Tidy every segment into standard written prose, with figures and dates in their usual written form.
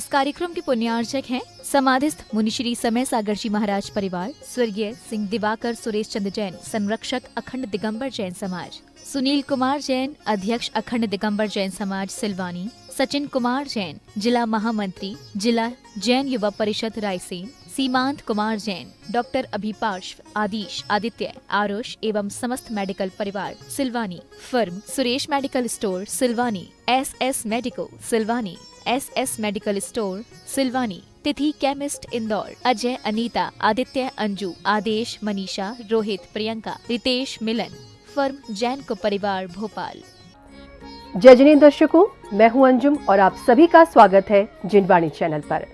इस कार्यक्रम के पुण्यार्चक हैं समाधिस्थ मुनिश्री समय सागर जी महाराज परिवार, स्वर्गीय सिंह दिवाकर सुरेश चंद्र जैन, संरक्षक अखंड दिगंबर जैन समाज, सुनील कुमार जैन, अध्यक्ष अखंड दिगंबर जैन समाज सिलवानी, सचिन कुमार जैन, जिला महामंत्री, जिला जैन युवा परिषद रायसेन, सीमांत कुमार जैन, डॉक्टर अभिपार्श्व, आदिश, आदित्य, आरुष एवं समस्त मेडिकल परिवार सिलवानी, फर्म सुरेश मेडिकल स्टोर सिलवानी, SS मेडिको सिलवानी, SS मेडिकल स्टोर सिलवानी, तिथि केमिस्ट इंदौर, अजय, अनीता, आदित्य, अंजू, आदेश, मनीषा, रोहित, प्रियंका, रितेश, मिलन, फर्म जैन को परिवार भोपाल। जय जिनेंद्र दर्शकों, मैं हूं अंजुम और आप सभी का स्वागत है जिनवाणी चैनल पर।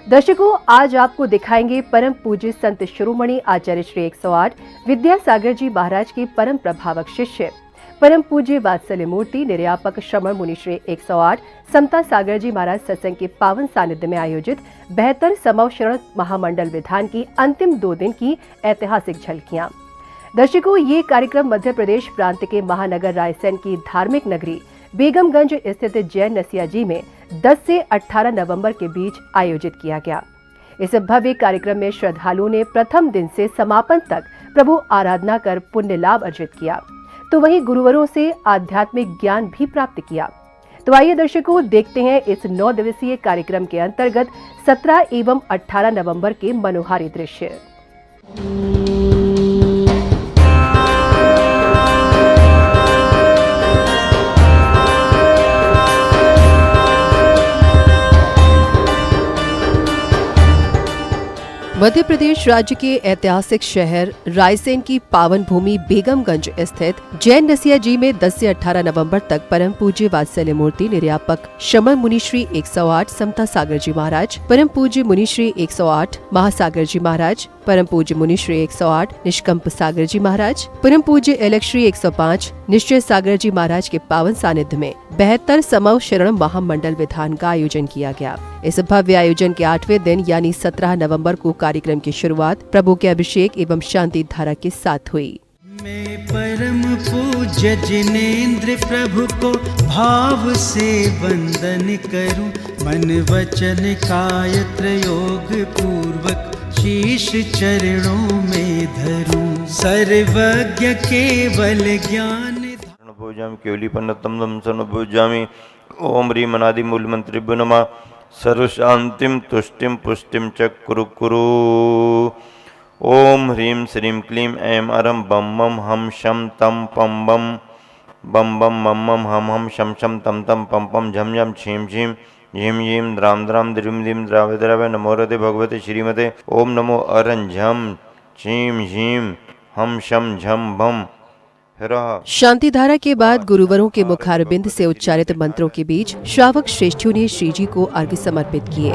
दर्शकों, आज आपको दिखाएंगे परम पूज्य संत शिरोमणि आचार्य श्री 108 विद्यासागर जी महाराज के परम प्रभावक शिष्य परम पूज्य वात्सल्य मूर्ति निर्यापक श्रमण मुनि श्री 108 समता सागर जी महाराज सत्संग के पावन सानिध्य में आयोजित 72 समवशरण महामंडल विधान की अंतिम 2 दिन की ऐतिहासिक झलकियां। दर्शकों, ये कार्यक्रम मध्य प्रदेश प्रांत के महानगर रायसेन की धार्मिक नगरी बेगमगंज स्थित जैन नसिया जी में 10 से 18 नवंबर के बीच आयोजित किया गया। इस भव्य कार्यक्रम में श्रद्धालुओं ने प्रथम दिन से समापन तक प्रभु आराधना कर पुण्य लाभ अर्जित किया, तो वहीं गुरुवरों से आध्यात्मिक ज्ञान भी प्राप्त किया। तो आइए दर्शकों, देखते हैं इस 9 दिवसीय कार्यक्रम के अंतर्गत 17 एवं 18 नवंबर के मनोहारी दृश्य। मध्य प्रदेश राज्य के ऐतिहासिक शहर रायसेन की पावन भूमि बेगमगंज स्थित जैन नसिया जी में 10 से 18 नवंबर तक परम पूज्य वात्सल्य मूर्ति निर्यापक श्रमण मुनि श्री 108 समता सागर जी महाराज, परम पूज्य मुनि श्री 108 महासागर जी महाराज, परम पूज्य मुनि श्री 108 निष्कंप सागर जी महाराज, परम पूज्य एलक श्री 105 निश्चय सागर जी महाराज के पावन सानिध्य में 72 समव शरण महामंडल विधान का आयोजन किया गया। इस भव्य आयोजन के 8वें दिन यानी 17 नवंबर को कार्यक्रम की शुरुआत प्रभु के अभिषेक एवं शांति धारा के साथ हुई। मैं परम पूज्य जिनेंद्र प्रभु को भाव से वंदन करूं, मन वचन काय त्रयोग पूर्वक शीश चरणों में धरूं, सर्वज्ञ केवल ज्ञान पूजामि केवलीपन्नतम दम सर्वपूजामि। ओम ह्रीं अनादि मूल मंत्रिभ्यो नमः। सर्व शांतिम तुष्टिम पुष्टिम च कुरु कुरु। ओम ह्रीं श्रीं क्लीं ऐं अरं बम मम हम शम तम पम बम बम बम मम मम हम हम शम शम तम तम पम पम झम झम छीं झीं झीं झीं द्राम द्राम द्रिम द्रिम द्रावे द्रावे नमो हृदय भगवते श्रीमते। ओम नमो अरं झम छीं झीं हम शम झम भम। शांति धारा के बाद गुरुवरों के मुखारबिंद से उच्चारित मंत्रों के बीच श्रावक श्रेष्ठियों ने श्री जी को अर्घ्य समर्पित किए।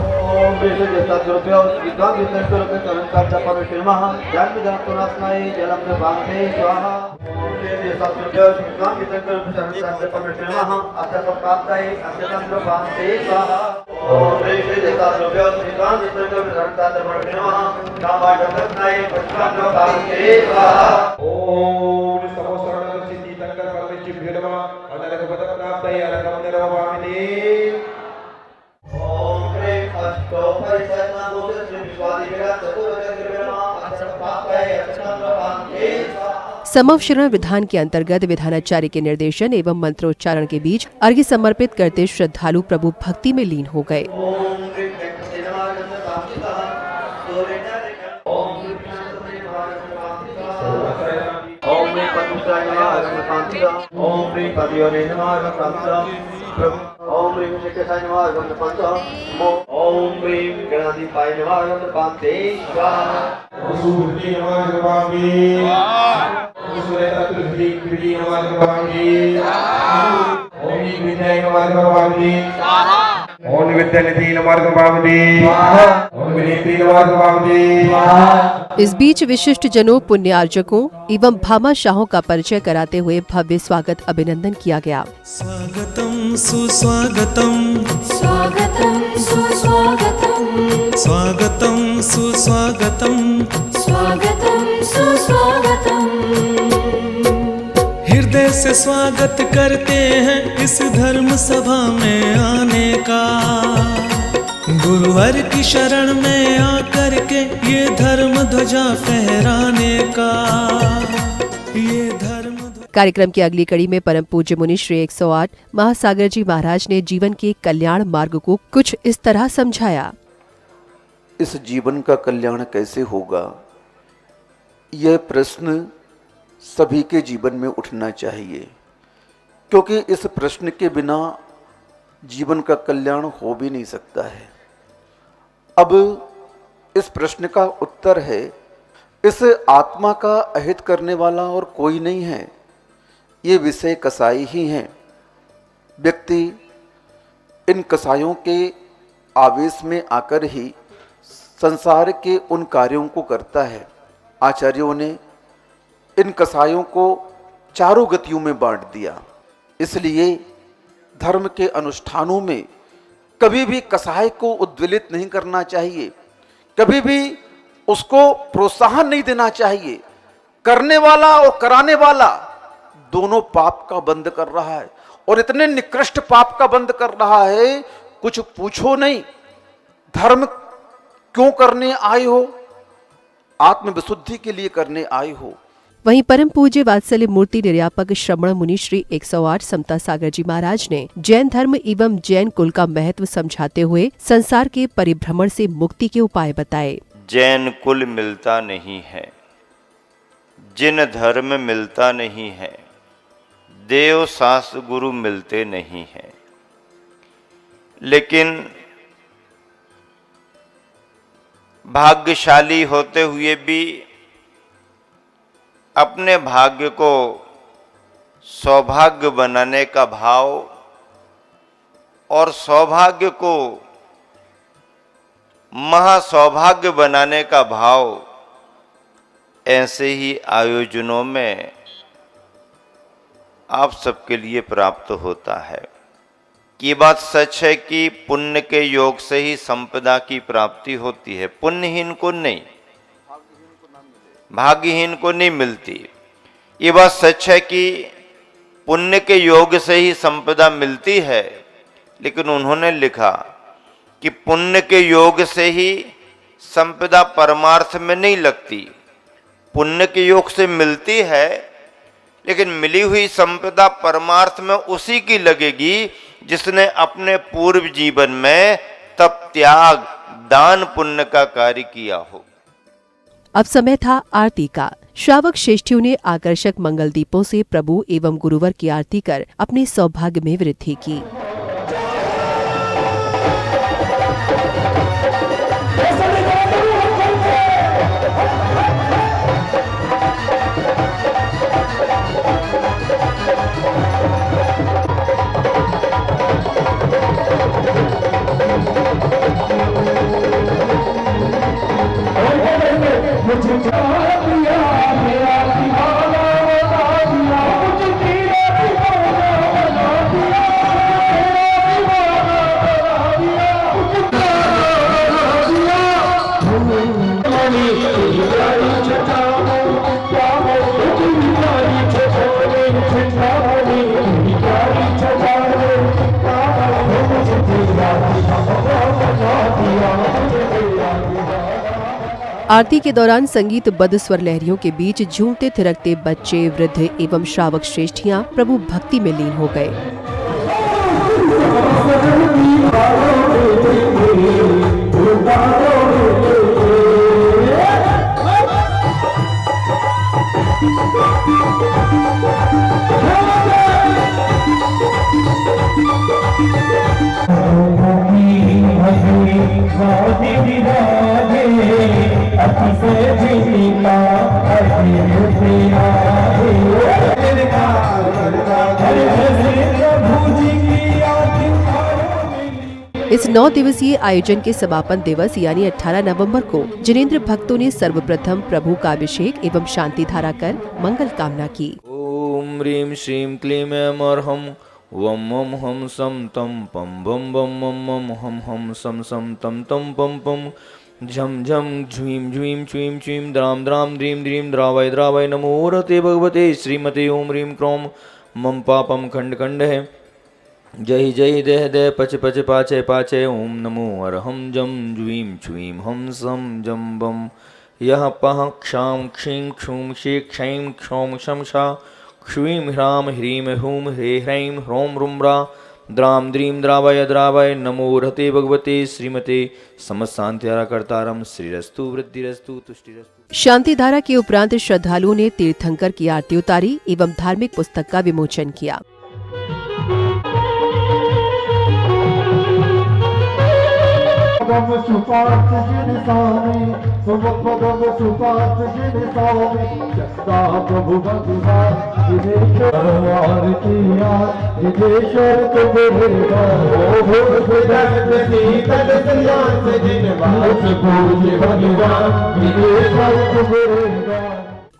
समवशरण विधान के अंतर्गत विधानाचार्य के निर्देशन एवं मंत्रोच्चारण के बीच अर्घ्य समर्पित करते श्रद्धालु प्रभु भक्ति में लीन हो गए। ओम ह्रीं शिक्षसाय नमः अगम पंचम। ओम ह्रीं गणाधिपाय नमः अगम पांते स्वाहा। सूर्य नमः नमामि। सूर्य तत्त्वि क्रिय नमः नमामि। ओम विद्याय नमः नमामि। ओम विद्यानिधि नमः नमामि। ओम विनेत्री नमः नमामि। इस बीच विशिष्ट जनों, पुण्यार्जकों एवं भामाशाहों का परिचय कराते हुए भव्य स्वागत अभिनंदन किया गया। स्वागतम सुस्वागतम, स्वागतम सुस्वागतम, स्वागतम सुस्वागतम, स्वागतम सुस्वागतम। हृदय से स्वागत करते हैं इस धर्म सभा में आने का। गुरुवर की शरण में आकर के ये धर्म ध्वजा फहराने का, ये धर्म कार्यक्रम की अगली कड़ी में परम पूज्य मुनि श्री 108 महासागर जी महाराज ने जीवन के कल्याण मार्ग को कुछ इस तरह समझाया। इस जीवन का कल्याण कैसे होगा, यह प्रश्न सभी के जीवन में उठना चाहिए, क्योंकि इस प्रश्न के बिना जीवन का कल्याण हो भी नहीं सकता है। अब इस प्रश्न का उत्तर है, इस आत्मा का अहित करने वाला और कोई नहीं है, ये विषय कसाई ही हैं। व्यक्ति इन कसायों के आवेश में आकर ही संसार के उन कार्यों को करता है। आचार्यों ने इन कसायों को चारों गतियों में बांट दिया। इसलिए धर्म के अनुष्ठानों में कभी भी कसाय को उद्वेलित नहीं करना चाहिए, कभी भी उसको प्रोत्साहन नहीं देना चाहिए। करने वाला और कराने वाला दोनों पाप का बंद कर रहा है, और इतने निकृष्ट पाप का बंद कर रहा है, कुछ पूछो नहीं। धर्म क्यों करने आए हो? आत्मविशुद्धि के लिए करने आए हो। वहीं परम पूज्य वात्सल्य मूर्ति निर्यापक श्रमण मुनि श्री 108 समता सागर जी महाराज ने जैन धर्म एवं जैन कुल का महत्व समझाते हुए संसार के परिभ्रमण से मुक्ति के उपाय बताए। जैन कुल मिलता नहीं है, जिन धर्म मिलता नहीं है, देव शास्त्र गुरु मिलते नहीं हैं। लेकिन भाग्यशाली होते हुए भी अपने भाग्य को सौभाग्य बनाने का भाव और सौभाग्य को महासौभाग्य बनाने का भाव ऐसे ही आयोजनों में आप सबके लिए प्राप्त होता है। ये बात सच है कि पुण्य के योग से ही संपदा की प्राप्ति होती है, पुण्यहीन को नहीं, भाग्यहीन को नहीं मिलती। ये बात सच है कि पुण्य के योग से ही संपदा मिलती है, लेकिन उन्होंने लिखा कि पुण्य के योग से ही संपदा परमार्थ में नहीं लगती। पुण्य के योग से मिलती है, लेकिन मिली हुई संपदा परमार्थ में उसी की लगेगी जिसने अपने पूर्व जीवन में तप, त्याग, दान, पुण्य का कार्य किया हो। अब समय था आरती का। श्रावक श्रेष्ठियों ने आकर्षक मंगल दीपों से प्रभु एवं गुरुवर की आरती कर अपने सौभाग्य में वृद्धि की। आरती के दौरान संगीतबद्ध स्वर लहरियों के बीच झूमते थिरकते बच्चे, वृद्ध एवं श्रावक श्रेष्ठियां प्रभु भक्ति में लीन हो गए। इस 9 दिवसीय आयोजन के समापन दिवस यानी 18 नवंबर को जिनेंद्र भक्तों ने सर्वप्रथम प्रभु का अभिषेक एवं शांति धारा कर मंगल कामना की। ओम ह्रीं श्रीं क्लीं ऐं अर्हं वम मम हम सम तम पम बम बम मम मम हम हम सम सम तम तम पम पम झम झम झ्वीं झ्वीं च्वीं च्वीं द्राम द्राम द्रीं द्रीं द्रावय द्रावय नमो रते भगवते श्रीमते ओम ह्रीं क्रोम मम पापम खंड खंड है जय जय देह दे पच पच पाचे पाचे ओम नमो अरहम जम ज्वीम छ्वीं हम सम जम बम यह पह क्षाम क्षीं क्षूम शी क्षैं क्षौम शम शा क्ष्वीं ह्राम ह्रीं हूं ह्रे ह्रैं ह्रौं रुम्रा द्राम द्रीं द्रावय द्रावय नमो रहते भगवते श्रीमते समस्तांत्यारा कर्तारम श्रीरस्तु वृद्धिरस्तु तुष्टिरस्तु। शांति धारा के उपरांत श्रद्धालुओं ने तीर्थंकर की आरती उतारी एवं धार्मिक पुस्तक का विमोचन किया।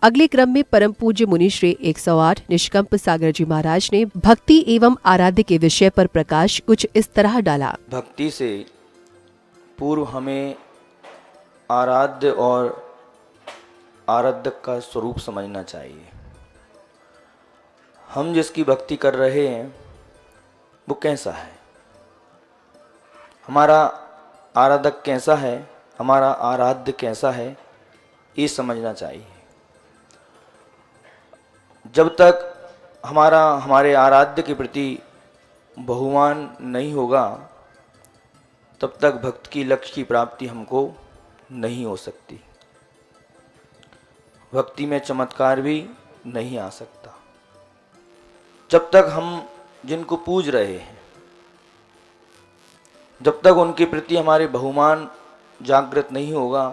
अगले क्रम में परम पूज्य मुनि श्री 108 निष्कंप सागर जी महाराज ने भक्ति एवं आराध्य के विषय पर प्रकाश कुछ इस तरह डाला। भक्ति से पूर्व हमें आराध्य और आराधक का स्वरूप समझना चाहिए। हम जिसकी भक्ति कर रहे हैं वो कैसा है, हमारा आराधक कैसा है, हमारा आराध्य कैसा है, ये समझना चाहिए। जब तक हमारे आराध्य के प्रति बहुमान नहीं होगा तब तक भक्त की लक्ष्य की प्राप्ति हमको नहीं हो सकती, भक्ति में चमत्कार भी नहीं आ सकता। जब तक हम जिनको पूज रहे हैं, जब तक उनके प्रति हमारे बहुमान जागृत नहीं होगा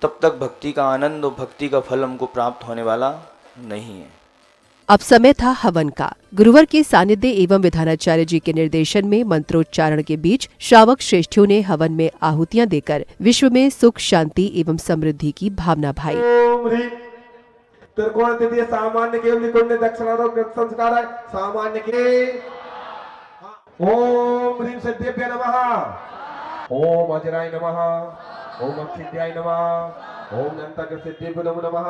तब तक भक्ति का आनंद और भक्ति का फल हमको प्राप्त होने वाला नहीं है। अब समय था हवन का। गुरुवर के सानिध्य एवं विधानाचार्य जी के निर्देशन में मंत्रोच्चारण के बीच श्रावक श्रेष्ठियों ने हवन में आहुतियां देकर विश्व में सुख शांति एवं समृद्धि की भावना भाई। त्रिकोण तिथि सामान्य केवल कुंड दक्षिणारोग संस्कार है सामान्य के। ओम ह्रीं सिद्धेभ्य नमः, ओम अजराय नमः, ओम अक्षित्याय नमः, ओम नंतक सिद्धिभ्यो नमो नमः,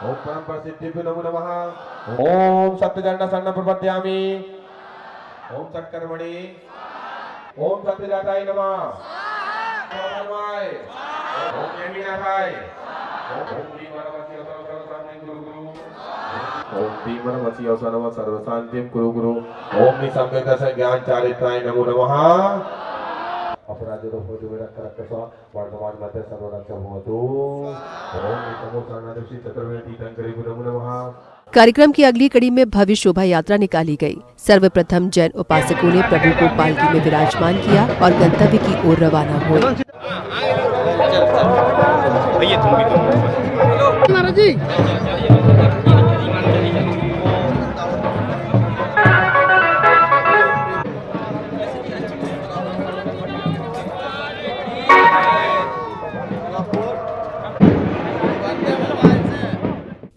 ओम परम सिद्धिभ्यो नमो नमः, ओम सत्यजन सन्न प्रपद्यामि, ओम चक्रमणि, ओम सत्यजाताय नमः, ओम यमीनाथाय, ओम भीमरवसी सर्वशांतिं गुरु गुरु, ओम भीमरवसी सर्वशांतिं गुरु गुरु, ओम निसंवेदस ज्ञान चारित्राय नमो नमः। अपराधो होतु विरक्तरक्तस्व वर्तमान मध्य सर्वरक्ष होतु। ओम नमो शरणागति चतुर्वेदी तंकरी नमो नमः। कार्यक्रम की अगली कड़ी में भव्य शोभा यात्रा निकाली गई। सर्वप्रथम जैन उपासकों ने प्रभु को पालकी में विराजमान किया और गंतव्य की ओर रवाना हुए।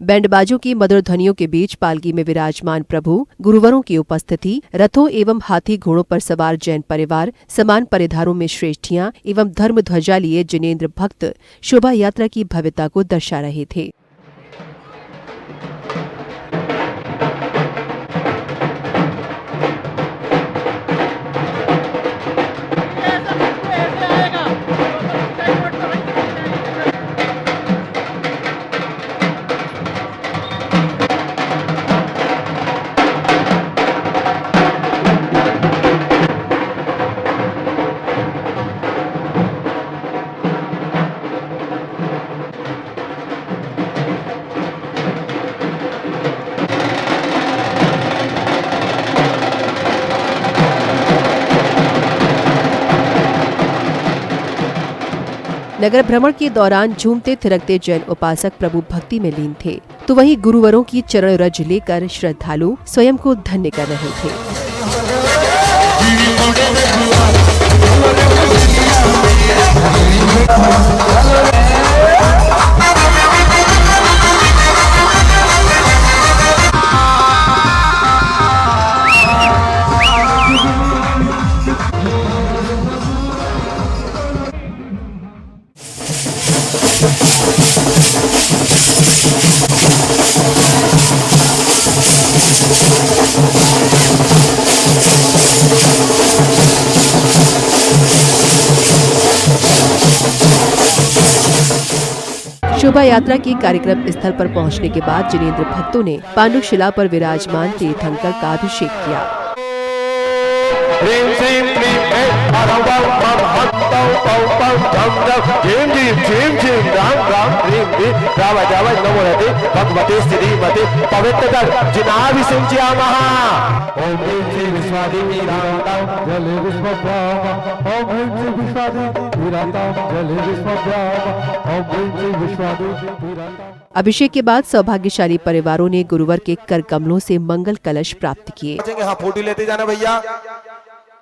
बैंडबाजों की मधुर ध्वनियों के बीच पालकी में विराजमान प्रभु, गुरुवरों की उपस्थिति, रथों एवं हाथी घोड़ों पर सवार जैन परिवार, समान परिधारों में श्रेष्ठियां एवं धर्म ध्वजा लिए जिनेंद्र भक्त शोभा यात्रा की भव्यता को दर्शा रहे थे। नगर भ्रमण के दौरान झूमते थिरकते जैन उपासक प्रभु भक्ति में लीन थे, तो वहीं गुरुवरों की चरण रज लेकर श्रद्धालु स्वयं को धन्य कर रहे थे। शोभा यात्रा के कार्यक्रम स्थल पर पहुंचने के बाद जिनेंद्र भक्तों ने पांडुक शिला पर विराजमान तीर्थंकर का अभिषेक किया। अभिषेक के बाद सौभाग्यशाली परिवारों ने गुरुवर के कर कमलों से मंगल कलश प्राप्त किए। हाँ, फोटो लेते जाना भैया,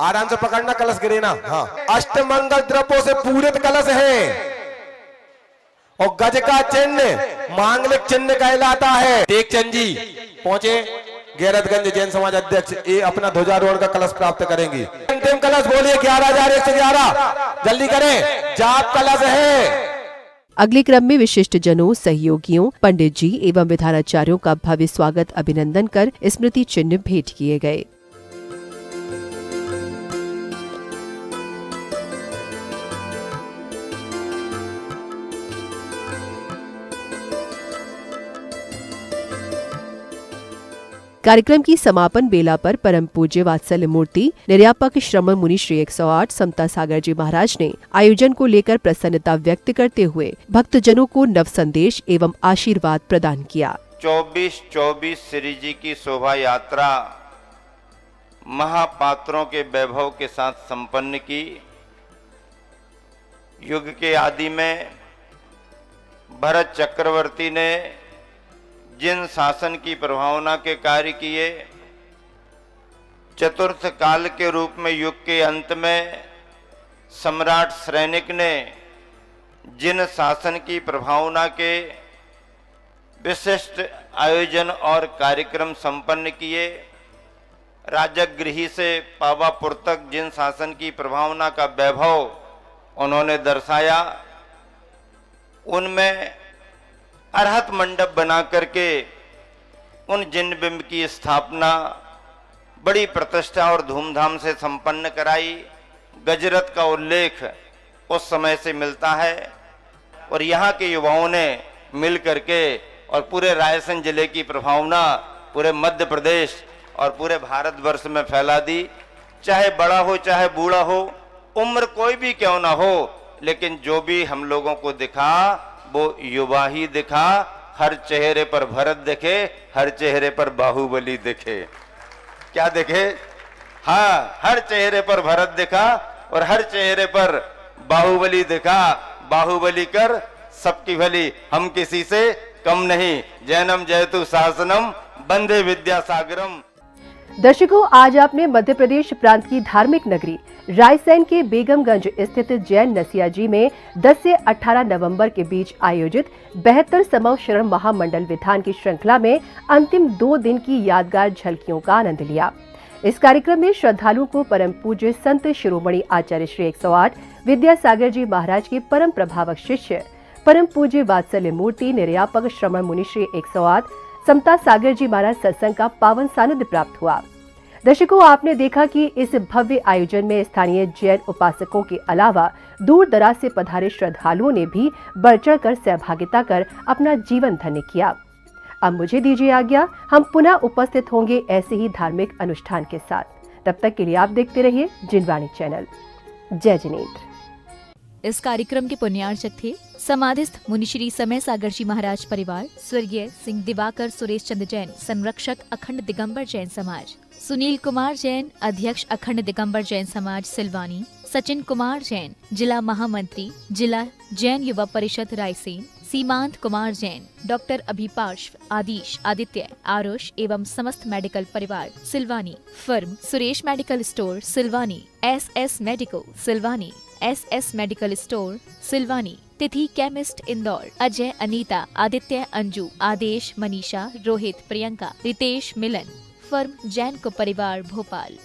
आराम से पकड़ना, कलश गिरे ना। हाँ, अष्टमंगल द्रव्यों से पूरित कलश है और गज का चिन्ह मांगलिक चिन्ह कहलाता है। टेकचंद जी पहुंचे, गैरतगंज जैन समाज अध्यक्ष, ये अपना ध्वजारोहण का कलश प्राप्त करेंगे। अंतिम कलश बोलिए 11,111, जल्दी करें, जाप कलश है। अगले क्रम में विशिष्ट जनों, सहयोगियों, पंडित जी एवं विधानाचार्यों का भव्य स्वागत अभिनंदन कर स्मृति चिन्ह भेंट किए गए। कार्यक्रम की समापन बेला पर परम पूज्य वात्सल्य मूर्ति निर्यापक श्रमण मुनि श्री 108 समता सागर जी महाराज ने आयोजन को लेकर प्रसन्नता व्यक्त करते हुए भक्तजनों को नव संदेश एवं आशीर्वाद प्रदान किया। 24-24 श्री जी की शोभा यात्रा महापात्रों के वैभव के साथ संपन्न की। युग के आदि में भरत चक्रवर्ती ने जिन शासन की प्रभावना के कार्य किए, चतुर्थ काल के रूप में युग के अंत में सम्राट सैनिक ने जिन शासन की प्रभावना के विशिष्ट आयोजन और कार्यक्रम संपन्न किए, राजगृही से पावापुर तक जिन शासन की प्रभावना का वैभव उन्होंने दर्शाया, उनमें अरहत मंडप बना करके उन जिन बिंब की स्थापना बड़ी प्रतिष्ठा और धूमधाम से संपन्न कराई। गजरथ का उल्लेख उस समय से मिलता है और यहाँ के युवाओं ने मिल करके और पूरे रायसेन जिले की प्रभावना पूरे मध्य प्रदेश और पूरे भारतवर्ष में फैला दी। चाहे बड़ा हो चाहे बूढ़ा हो, उम्र कोई भी क्यों ना हो, लेकिन जो भी हम लोगों को दिखा वो युवा ही दिखा। हर चेहरे पर भरत दिखे, हर चेहरे पर बाहुबली दिखे। क्या दिखे? हाँ, हर चेहरे पर भरत दिखा और हर चेहरे पर बाहुबली दिखा। बाहुबली कर सबकी भली, हम किसी से कम नहीं। जैनम जयतु शासनम बंदे विद्यासागरम। दर्शकों, आज आपने मध्य प्रदेश प्रांत की धार्मिक नगरी रायसेन के बेगमगंज स्थित जैन नसिया जी में 10 से 18 नवंबर के बीच आयोजित 72 समव शरण महामंडल विधान की श्रृंखला में अंतिम 2 दिन की यादगार झलकियों का आनंद लिया। इस कार्यक्रम में श्रद्धालुओं को परम पूज्य संत शिरोमणि आचार्य श्री 108 विद्यासागर जी महाराज के परम प्रभावक शिष्य परम पूज्य वात्सल्य मूर्ति निर्यापक श्रमण मुनि श्री 108 समता सागर जी महाराज सत्संग का पावन सानिध्य प्राप्त हुआ। दर्शकों, आपने देखा कि इस भव्य आयोजन में स्थानीय जैन उपासकों के अलावा दूर दराज से पधारे श्रद्धालुओं ने भी बढ़ चढ़कर सहभागिता कर अपना जीवन धन्य किया। अब मुझे दीजिए आज्ञा, हम पुनः उपस्थित होंगे ऐसे ही धार्मिक अनुष्ठान के साथ। तब तक के लिए आप देखते रहिए जिनवाणी चैनल। जय जिनेंद्र। इस कार्यक्रम के पुण्यार्चक थे समाधिस्थ मुनिश्री समय सागर जी महाराज परिवार, स्वर्गीय सिंह दिवाकर सुरेश चंद्र जैन, संरक्षक अखंड दिगंबर जैन समाज, सुनील कुमार जैन, अध्यक्ष अखंड दिगंबर जैन समाज सिलवानी, सचिन कुमार जैन, जिला महामंत्री, जिला जैन युवा परिषद रायसेन, सीमांत कुमार जैन, डॉक्टर अभिपार्श्व आदिश आदित्य आरुष एवं समस्त मेडिकल परिवार सिलवानी, फर्म सुरेश मेडिकल स्टोर सिलवानी, SS मेडिको सिलवानी, SS मेडिकल स्टोर सिलवानी, तिथि केमिस्ट इंदौर, अजय अनीता आदित्य अंजू आदेश मनीषा रोहित प्रियंका रितेश मिलन, फर्म जैन को परिवार भोपाल।